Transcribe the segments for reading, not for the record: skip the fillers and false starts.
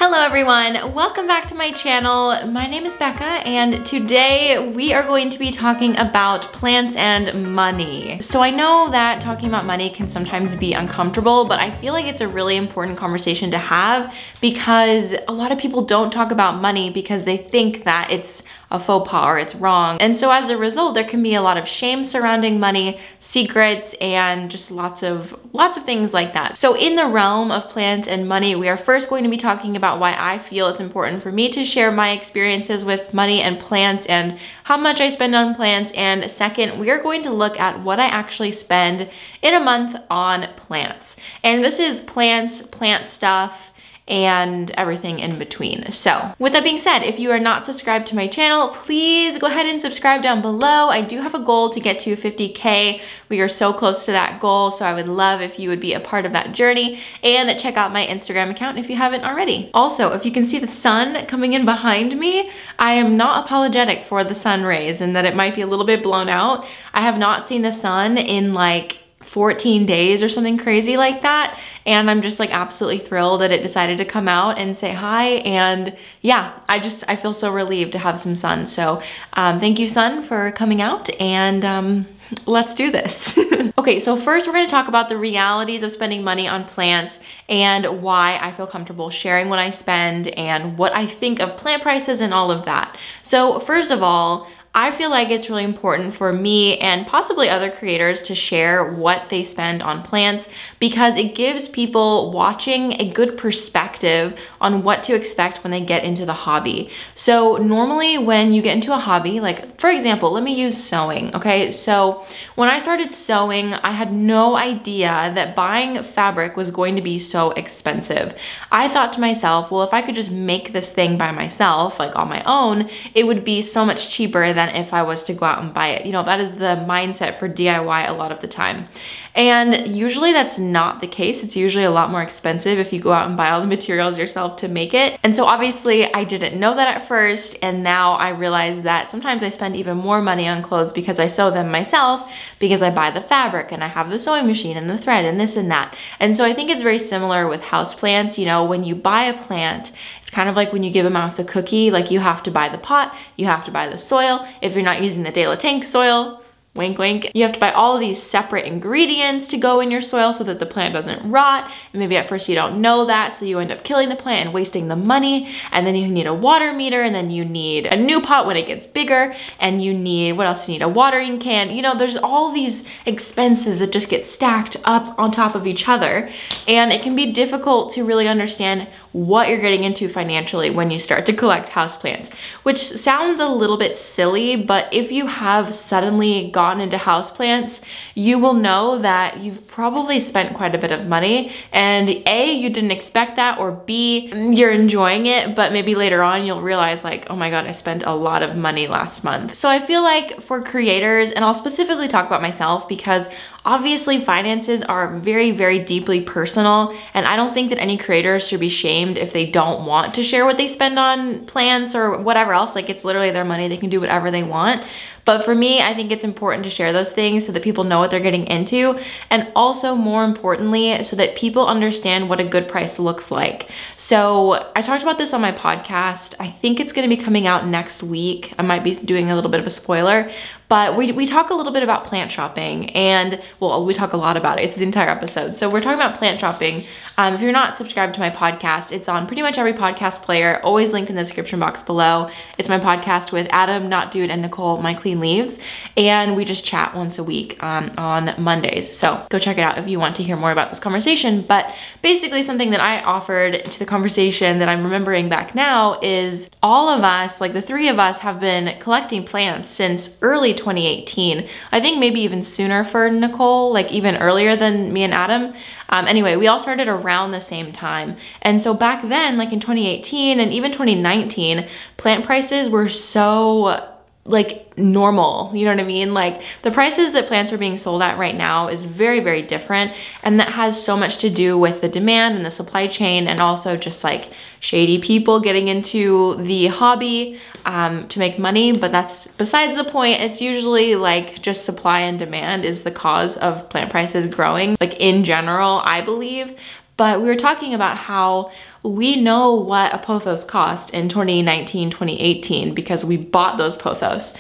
Hello everyone, welcome back to my channel. My name is Becca and today we are going to be talking about plants and money. So I know that talking about money can sometimes be uncomfortable, but I feel like it's a really important conversation to have because a lot of people don't talk about money because they think that it's a faux pas or it's wrong. And so as a result, there can be a lot of shame surrounding money, secrets, and just lots of things like that. So in the realm of plants and money, we are first going to be talking about why I feel it's important for me to share my experiences with money and plants and how much I spend on plants. And second, we are going to look at what I actually spend in a month on plants. And this is plants, plant stuff, and everything in between. So with that being said, if you are not subscribed to my channel, please go ahead and subscribe down below. I do have a goal to get to 50K. We are so close to that goal, so I would love if you would be a part of that journey, and check out my Instagram account if you haven't already. Also, if you can see the sun coming in behind me, I am not apologetic for the sun rays and that it might be a little bit blown out. I have not seen the sun in like 14 days or something crazy like that, and I'm just like absolutely thrilled that it decided to come out and say hi. And yeah, I feel so relieved to have some sun. So thank you, sun, for coming out, and let's do this. Okay, so first we're going to talk about the realities of spending money on plants and why I feel comfortable sharing what I spend and what I think of plant prices and all of that. So first of all, I feel like it's really important for me and possibly other creators to share what they spend on plants because it gives people watching a good perspective on what to expect when they get into the hobby. So normally when you get into a hobby, like for example, let me use sewing, okay? So when I started sewing, I had no idea that buying fabric was going to be so expensive. I thought to myself, well, if I could just make this thing by myself, like on my own, it would be so much cheaper than if I was to go out and buy it. You know, that is the mindset for DIY a lot of the time. And usually that's not the case. It's usually a lot more expensive if you go out and buy all the materials yourself to make it. And so obviously I didn't know that at first, and now I realize that sometimes I spend even more money on clothes because I sew them myself, because I buy the fabric and I have the sewing machine and the thread and this and that. And so I think it's very similar with houseplants. You know, when you buy a plant, it's kind of like when you give a mouse a cookie, like you have to buy the pot, you have to buy the soil. If you're not using the De La Tank soil, wink, wink. You have to buy all of these separate ingredients to go in your soil so that the plant doesn't rot. And maybe at first you don't know that, so you end up killing the plant and wasting the money. And then you need a water meter, and then you need a new pot when it gets bigger. And you need, what else? You need a watering can. You know, there's all these expenses that just get stacked up on top of each other. And it can be difficult to really understand what you're getting into financially when you start to collect houseplants, which sounds a little bit silly, but if you have suddenly gotten into houseplants, you will know that you've probably spent quite a bit of money, and A, you didn't expect that, or B, you're enjoying it, but maybe later on you'll realize like, oh my God, I spent a lot of money last month. So I feel like for creators, and I'll specifically talk about myself because obviously finances are very, very deeply personal, and I don't think that any creators should be shamed if they don't want to share what they spend on plants or whatever else. Like, it's literally their money, they can do whatever they want. But for me, I think it's important to share those things so that people know what they're getting into, and also more importantly, so that people understand what a good price looks like. So I talked about this on my podcast. I think it's gonna be coming out next week. I might be doing a little bit of a spoiler, but we talk a little bit about plant shopping, and well, we talk a lot about it. It's the entire episode. So we're talking about plant shopping. If you're not subscribed to my podcast, it's on pretty much every podcast player, always linked in the description box below. It's my podcast with Adam, Not Dude, and Nicole, My Clean Leaves, and we just chat once a week on Mondays. So go check it out if you want to hear more about this conversation. But basically something that I offered to the conversation that I'm remembering back now is all of us, like the three of us, have been collecting plants since early 2018. I think maybe even sooner for Nicole, like even earlier than me and Adam. Anyway, we all started around the same time. And so back then, like in 2018 and even 2019, plant prices were so like normal, you know what I mean? Like the prices that plants are being sold at right now is very, very different. And that has so much to do with the demand and the supply chain, and also just like shady people getting into the hobby to make money. But that's besides the point. It's usually like just supply and demand is the cause of plant prices growing, like in general, I believe. But we were talking about how we know what a pothos cost in 2019, 2018 because we bought those pothos.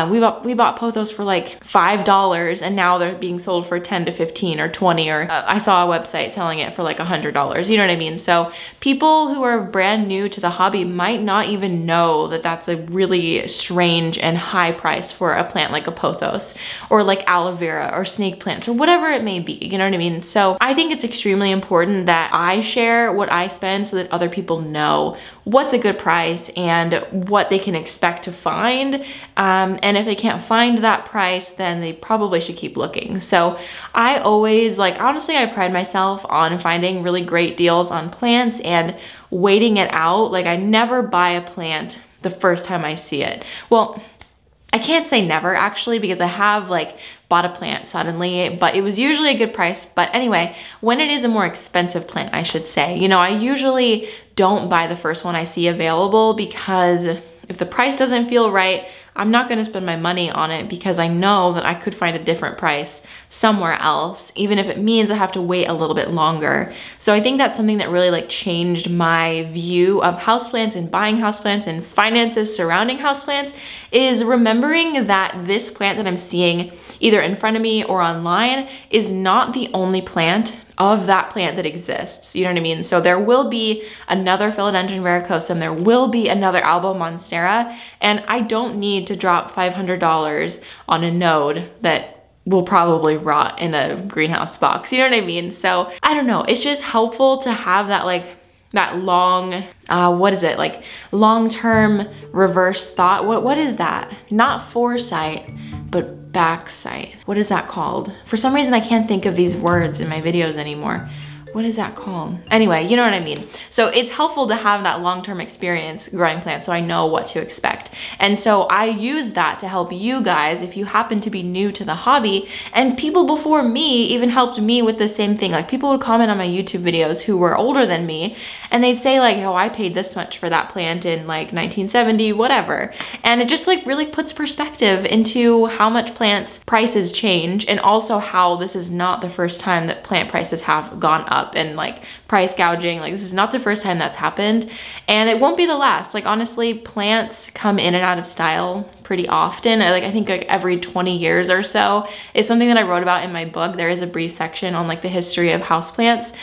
We bought pothos for like $5 and now they're being sold for 10 to 15 or 20, or I saw a website selling it for like $100. You know what I mean? So people who are brand new to the hobby might not even know that that's a really strange and high price for a plant like a pothos or like aloe vera or snake plants or whatever it may be. You know what I mean? So I think it's extremely important that I share what I spend so that other people know what's a good price and what they can expect to find. And if they can't find that price, then they probably should keep looking. So I always, like, honestly, I pride myself on finding really great deals on plants and waiting it out. Like, I never buy a plant the first time I see it. Well, I can't say never actually, because I have like bought a plant suddenly, but it was usually a good price. But anyway, when it is a more expensive plant, I should say, you know, I usually don't buy the first one I see available, because if the price doesn't feel right, I'm not gonna spend my money on it because I know that I could find a different price somewhere else, even if it means I have to wait a little bit longer. So I think that's something that really like changed my view of houseplants and buying houseplants and finances surrounding houseplants, is remembering that this plant that I'm seeing either in front of me or online is not the only plant of that plant that exists. You know what I mean? So there will be another Philodendron varicosum, there will be another Alba monstera, and I don't need to drop $500 on a node that will probably rot in a greenhouse box. You know what I mean? So I don't know, it's just helpful to have that like that long, what is it? Like long-term reverse thought. What is that? Not foresight, but backsight. What is that called? For some reason, I can't think of these words in my videos anymore. What is that called? Anyway, you know what I mean. So it's helpful to have that long-term experience growing plants so I know what to expect. And so I use that to help you guys if you happen to be new to the hobby. And people before me even helped me with the same thing. Like people would comment on my YouTube videos who were older than me, and they'd say like, oh, I paid this much for that plant in like 1970, whatever. And it just like really puts perspective into how much plants prices change, and also how this is not the first time that plant prices have gone up and like price gouging. Like this is not the first time that's happened, and it won't be the last. Like honestly, plants come in and out of style pretty often. I think like every 20 years or so is something that I wrote about in my book. There is a brief section on like the history of houseplants.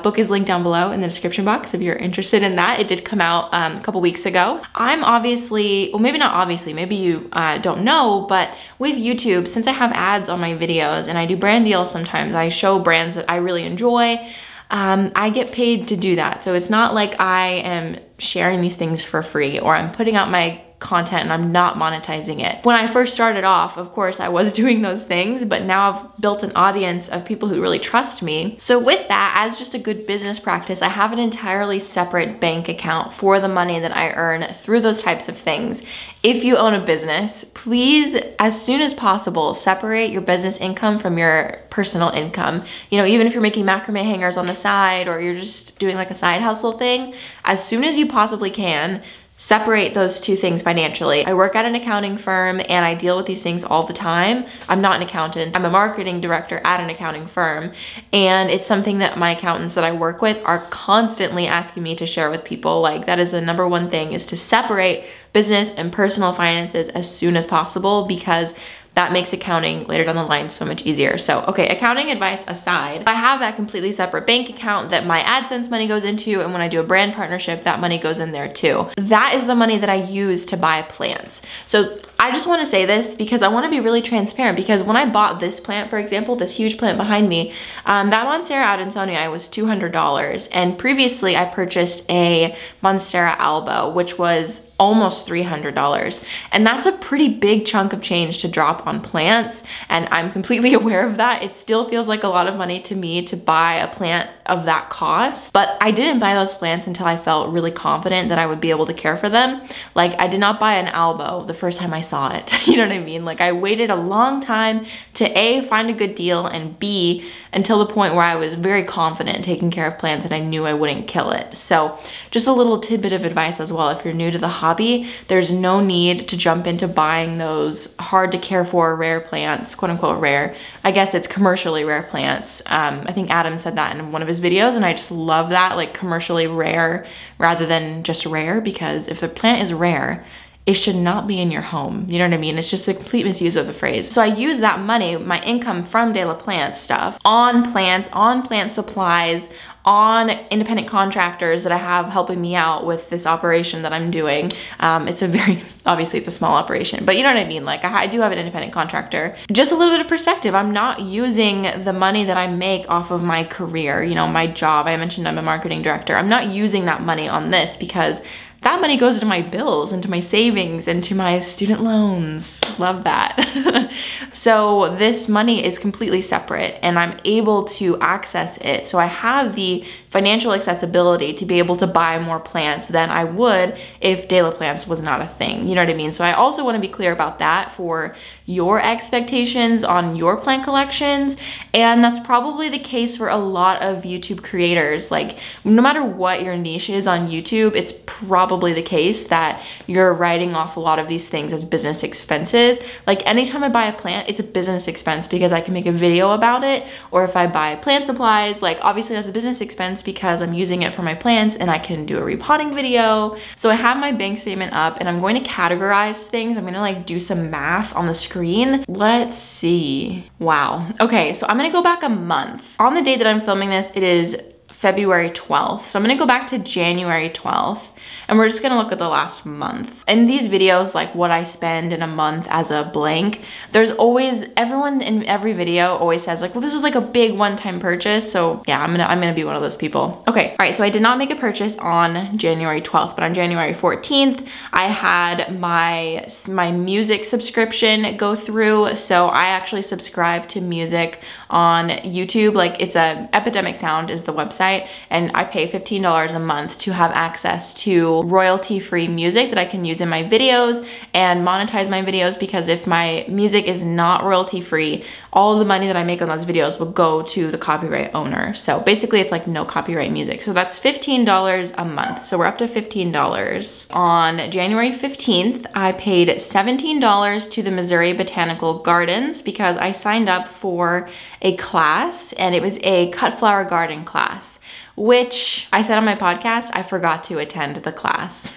Book is linked down below in the description box if you're interested in that. It did come out a couple weeks ago. I'm obviously, well maybe not obviously, maybe you don't know, but with YouTube, since I have ads on my videos and I do brand deals sometimes, I show brands that I really enjoy. I get paid to do that. So it's not like I am sharing these things for free or I'm putting out my content and I'm not monetizing it. When I first started off, of course, I was doing those things, but now I've built an audience of people who really trust me. So with that, as just a good business practice, I have an entirely separate bank account for the money that I earn through those types of things. If you own a business, please, as soon as possible, separate your business income from your personal income. You know, even if you're making macrame hangers on the side or you're just doing like a side hustle thing, as soon as you possibly can, separate those two things financially. I work at an accounting firm and I deal with these things all the time. I'm not an accountant. I'm a marketing director at an accounting firm. And it's something that my accountants that I work with are constantly asking me to share with people. Like that is the number one thing, is to separate business and personal finances as soon as possible, because that makes accounting later down the line so much easier. So, okay, accounting advice aside, I have that completely separate bank account that my AdSense money goes into, and when I do a brand partnership, that money goes in there too. That is the money that I use to buy plants. So I just wanna say this because I wanna be really transparent, because when I bought this plant, for example, this huge plant behind me, that Monstera adansonii was $200. And previously I purchased a Monstera alba, which was almost $300. And that's a pretty big chunk of change to drop on plants. And I'm completely aware of that. It still feels like a lot of money to me to buy a plant of that cost. But I didn't buy those plants until I felt really confident that I would be able to care for them. Like I did not buy an albo the first time I saw saw it. You know what I mean? Like I waited a long time to A, find a good deal, and B, until the point where I was very confident taking care of plants and I knew I wouldn't kill it. So just a little tidbit of advice as well. If you're new to the hobby, there's no need to jump into buying those hard to care for rare plants, quote unquote rare. I guess it's commercially rare plants. I think Adam said that in one of his videos, and I just love that, like commercially rare rather than just rare, because if the plant is rare, it should not be in your home. You know what I mean? It's just a complete misuse of the phrase. So I use that money, my income from De La Plant stuff, on plants, on plant supplies, on independent contractors that I have helping me out with this operation that I'm doing. It's a very, obviously it's a small operation, but you know what I mean? Like I do have an independent contractor. Just a little bit of perspective. I'm not using the money that I make off of my career, you know, my job. I mentioned I'm a marketing director. I'm not using that money on this because that money goes to my bills and to my savings and to my student loans. Love that. So this money is completely separate and I'm able to access it. So I have the financial accessibility to be able to buy more plants than I would if De La Plants was not a thing. You know what I mean? So I also want to be clear about that for your expectations on your plant collections. And that's probably the case for a lot of YouTube creators. Like no matter what your niche is on YouTube, it's probably the case that you're writing off a lot of these things as business expenses. Like anytime I buy a plant, it's a business expense because I can make a video about it. Or if I buy plant supplies, like obviously that's a business expense because I'm using it for my plants and I can do a repotting video. So I have my bank statement up and I'm going to categorize things. I'm gonna like do some math on the screen. Let's see. Wow. Okay, so I'm gonna go back a month. On the date that I'm filming this, it is February 12th. So I'm gonna go back to January 12th and we're just gonna look at the last month. In these videos, like what I spend in a month as a blank, there's always, everyone in every video always says like, well, this was like a big one-time purchase. So yeah, I'm gonna be one of those people. Okay, all right, so I did not make a purchase on January 12th, but on January 14th, I had my music subscription go through. So I actually subscribe to music on YouTube. Like it's Epidemic Sound is the website, and I pay $15 a month to have access to royalty-free music that I can use in my videos and monetize my videos, because if my music is not royalty-free, all the money that I make on those videos will go to the copyright owner. So basically it's like no copyright music. So that's $15 a month. So we're up to $15. On January 15th, I paid $17 to the Missouri Botanical Gardens because I signed up for a class, and it was a cut flower garden class, which I said on my podcast, I forgot to attend the class,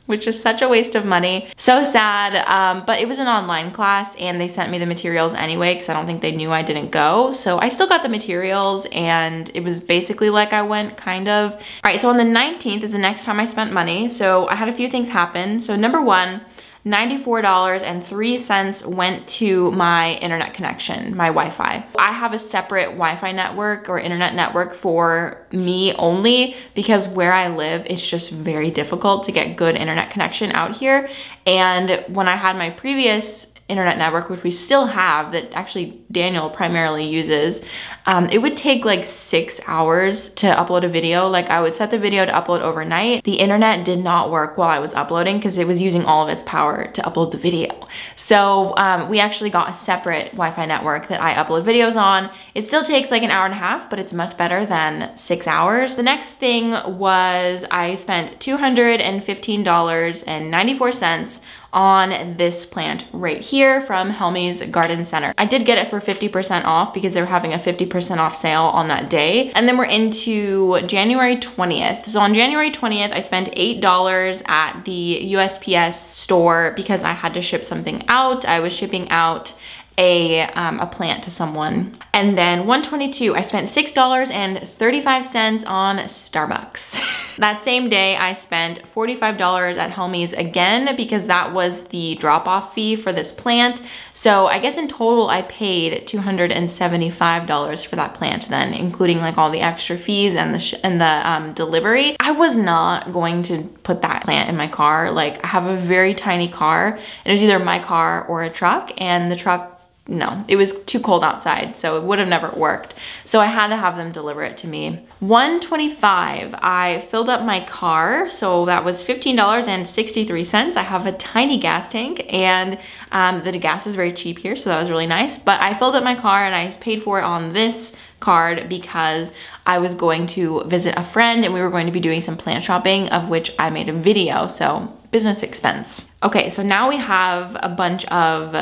which is such a waste of money. So sad, but it was an online class and they sent me the materials anyway because I don't think they knew I didn't go. So I still got the materials and it was basically like I went, kind of. All right, so on the 19th is the next time I spent money. So I had a few things happen. So number one, $94.03 went to my internet connection, my Wi-Fi. I have a separate Wi-Fi network or internet network for me only because where I live, it's just very difficult to get good internet connection out here. And when I had my previous internet network, which we still have, that actually Daniel primarily uses, it would take like 6 hours to upload a video. Like I would set the video to upload overnight. The internet did not work while I was uploading because it was using all of its power to upload the video. So we actually got a separate Wi-Fi network that I upload videos on. It still takes like an hour and a half, but it's much better than 6 hours. The next thing was I spent $215.94 on this plant right here from Helmy's Garden Center. I did get it for 50% off because they were having a 50% off sale on that day. And then we're into January 20th. So on January 20th, I spent $8 at the USPS store because I had to ship something out. I was shipping out a plant to someone. And then 122, I spent $6.35 on Starbucks. That same day, I spent $45 at Helmy's again because that was the drop-off fee for this plant. So I guess in total, I paid $275 for that plant then, including like all the extra fees and the delivery. I was not going to put that plant in my car. Like I have a very tiny car and it was either my car or a truck, and the truck no, it was too cold outside, so it would have never worked. So I had to have them deliver it to me. $125, I filled up my car, so that was $15.63. I have a tiny gas tank, and the gas is very cheap here, so that was really nice. But I filled up my car and I paid for it on this card because I was going to visit a friend and we were going to be doing some plant shopping, of which I made a video, so business expense. Okay, so now we have a bunch of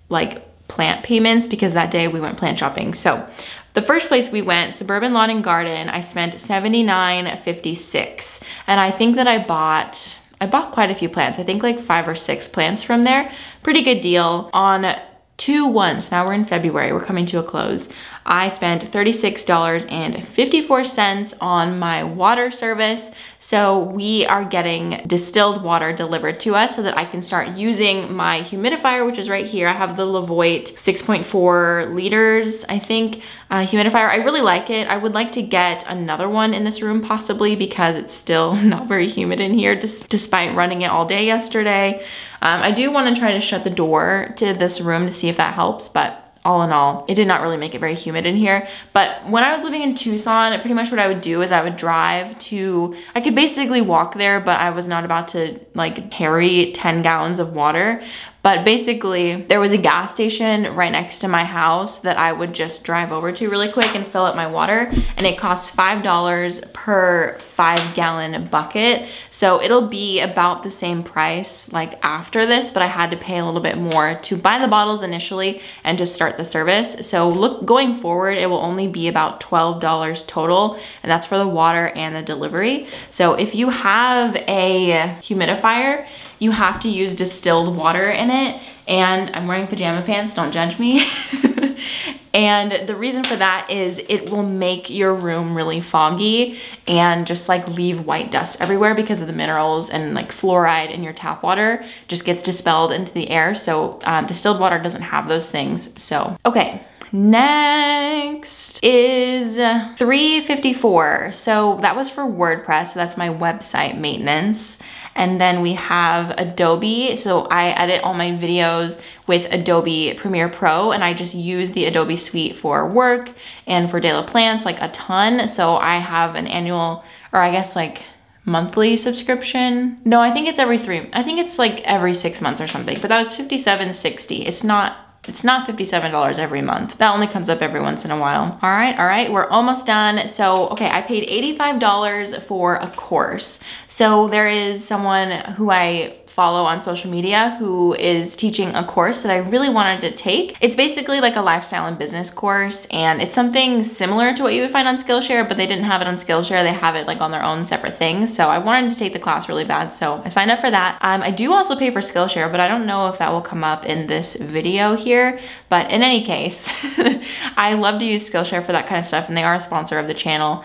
like plant payments because that day we went plant shopping. So the first place we went, Suburban Lawn and Garden, I spent $79.56, and I think that I bought quite a few plants. I think like 5 or 6 plants from there. Pretty good deal on 2/1. So now we're in February, we're coming to a close. I spent $36.54 on my water service. So we are getting distilled water delivered to us so that I can start using my humidifier, which is right here. I have the Levoit 6.4 liters, I think, humidifier. I really like it. I would like to get another one in this room possibly because it's still not very humid in here despite running it all day yesterday. I do want to try to shut the door to this room to see if that helps, but all in all, it did not really make it very humid in here. But when I was living in Tucson, pretty much what I would do is I would drive to, I could basically walk there, but I was not about to like carry 10 gallons of water. But basically, there was a gas station right next to my house that I would just drive over to really quick and fill up my water. And it costs $5 per 5-gallon bucket. So it'll be about the same price like after this, but I had to pay a little bit more to buy the bottles initially and just start the service. So going forward, it will only be about $12 total, and that's for the water and the delivery. So if you have a humidifier, you have to use distilled water in it, and I'm wearing pajama pants, don't judge me. And the reason for that is it will make your room really foggy and just like leave white dust everywhere because of the minerals and like fluoride in your tap water just gets dispelled into the air. So distilled water doesn't have those things. So, okay. Next is $354. So that was for WordPress. So that's my website maintenance. And then we have Adobe. So I edit all my videos with Adobe Premiere Pro, and I just use the Adobe suite for work and for daily plants like a ton. So I have an annual, or I guess like monthly subscription. No, I think it's I think it's like every 6 months or something, but that was $57.60. It's not $57 every month. That only comes up every once in a while. All right, we're almost done. So, okay, I paid $85 for a course. So there is someone who I follow on social media who is teaching a course that I really wanted to take. It's basically like a lifestyle and business course, and it's something similar to what you would find on Skillshare, but they didn't have it on Skillshare. They have it like on their own separate things. So I wanted to take the class really bad, so I signed up for that. I do also pay for Skillshare, but I don't know if that will come up in this video here. But in any case, I love to use Skillshare for that kind of stuff, and they are a sponsor of the channel.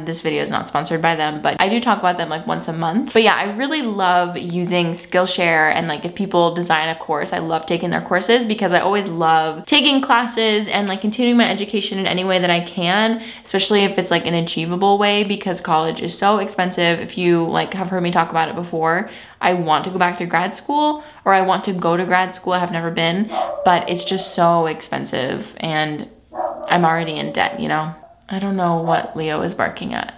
This video is not sponsored by them, but I do talk about them like once a month. But yeah, I really love using Skillshare, and like if people design a course, I love taking their courses because I always love taking classes and like continuing my education in any way that I can, especially if it's like an achievable way, because college is so expensive. If you like have heard me talk about it before, I want to go back to grad school, or I want to go to grad school. I have never been, but it's just so expensive and I'm already in debt, you know? I don't know what Leo is barking at.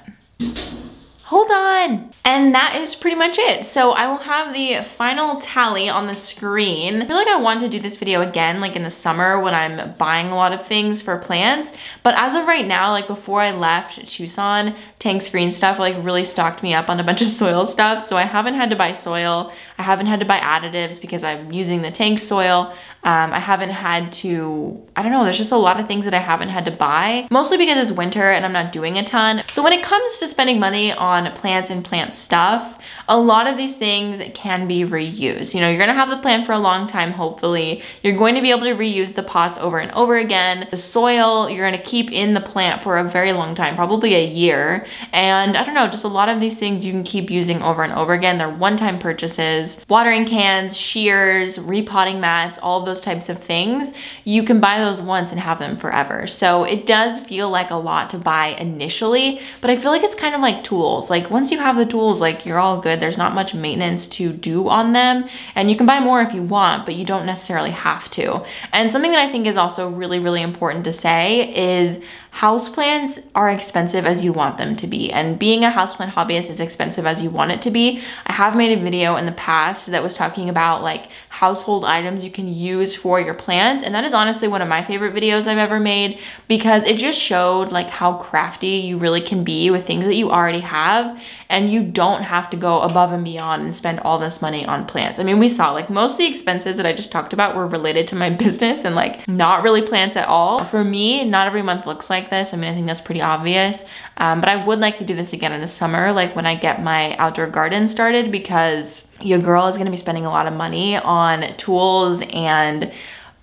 Hold on. And that is pretty much it. So I will have the final tally on the screen. I feel like I want to do this video again, like in the summer when I'm buying a lot of things for plants. But as of right now, like before I left Tucson, Tank's Green Stuff like really stocked me up on a bunch of soil stuff. So I haven't had to buy soil. I haven't had to buy additives because I'm using the tank soil. I haven't had to, I don't know, there's just a lot of things that I haven't had to buy, mostly because it's winter and I'm not doing a ton. So when it comes to spending money on plants and plant stuff, a lot of these things can be reused. You know, you're gonna have the plant for a long time, hopefully. You're going to be able to reuse the pots over and over again. The soil, you're gonna keep in the plant for a very long time, probably a year. And I don't know, just a lot of these things you can keep using over and over again. They're one-time purchases. Watering cans, shears, repotting mats, all of those types of things, you can buy those once and have them forever. So it does feel like a lot to buy initially, but I feel like it's kind of like tools. tools. Like once you have the tools, like you're all good. There's not much maintenance to do on them, and you can buy more if you want, but you don't necessarily have to. And something that I think is also really, really important to say is houseplants are expensive as you want them to be, and being a houseplant hobbyist is expensive as you want it to be. I have made a video in the past that was talking about like household items you can use for your plants, and that is honestly one of my favorite videos I've ever made because it just showed like how crafty you really can be with things that you already have, and you don't have to go above and beyond and spend all this money on plants. I mean, we saw like most of the expenses that I just talked about were related to my business and like not really plants at all. For me, not every month looks like this. I mean, I think that's pretty obvious, but I would like to do this again in the summer, like when I get my outdoor garden started, because your girl is gonna be spending a lot of money on tools and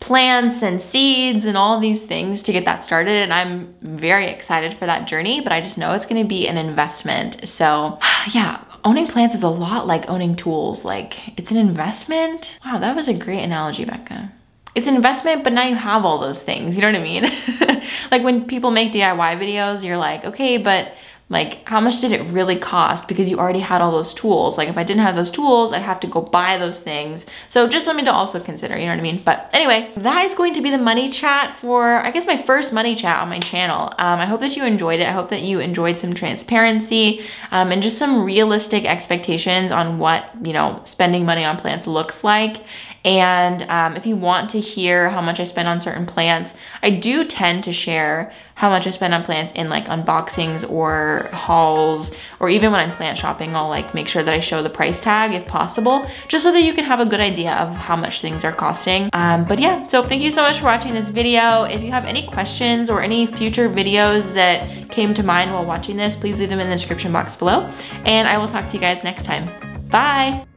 plants and seeds and all these things to get that started, and I'm very excited for that journey, but I just know it's gonna be an investment. So yeah, owning plants is a lot like owning tools. Like it's an investment. Wow, that was a great analogy, Becca. It's an investment, but now you have all those things, you know what I mean? Like when people make DIY videos, you're like, okay, but like how much did it really cost? Because you already had all those tools. Like if I didn't have those tools, I'd have to go buy those things. So just something to also consider, you know what I mean? But anyway, that is going to be the money chat for, I guess, my first money chat on my channel. I hope that you enjoyed it. I hope that you enjoyed some transparency and just some realistic expectations on what, you know, spending money on plants looks like. And if you want to hear how much I spend on certain plants, I do tend to share how much I spend on plants in like unboxings or hauls, or even when I'm plant shopping, I'll like make sure that I show the price tag if possible, just so that you can have a good idea of how much things are costing. But yeah, so thank you so much for watching this video. If you have any questions or any future videos that came to mind while watching this, please leave them in the description box below, and I will talk to you guys next time. Bye.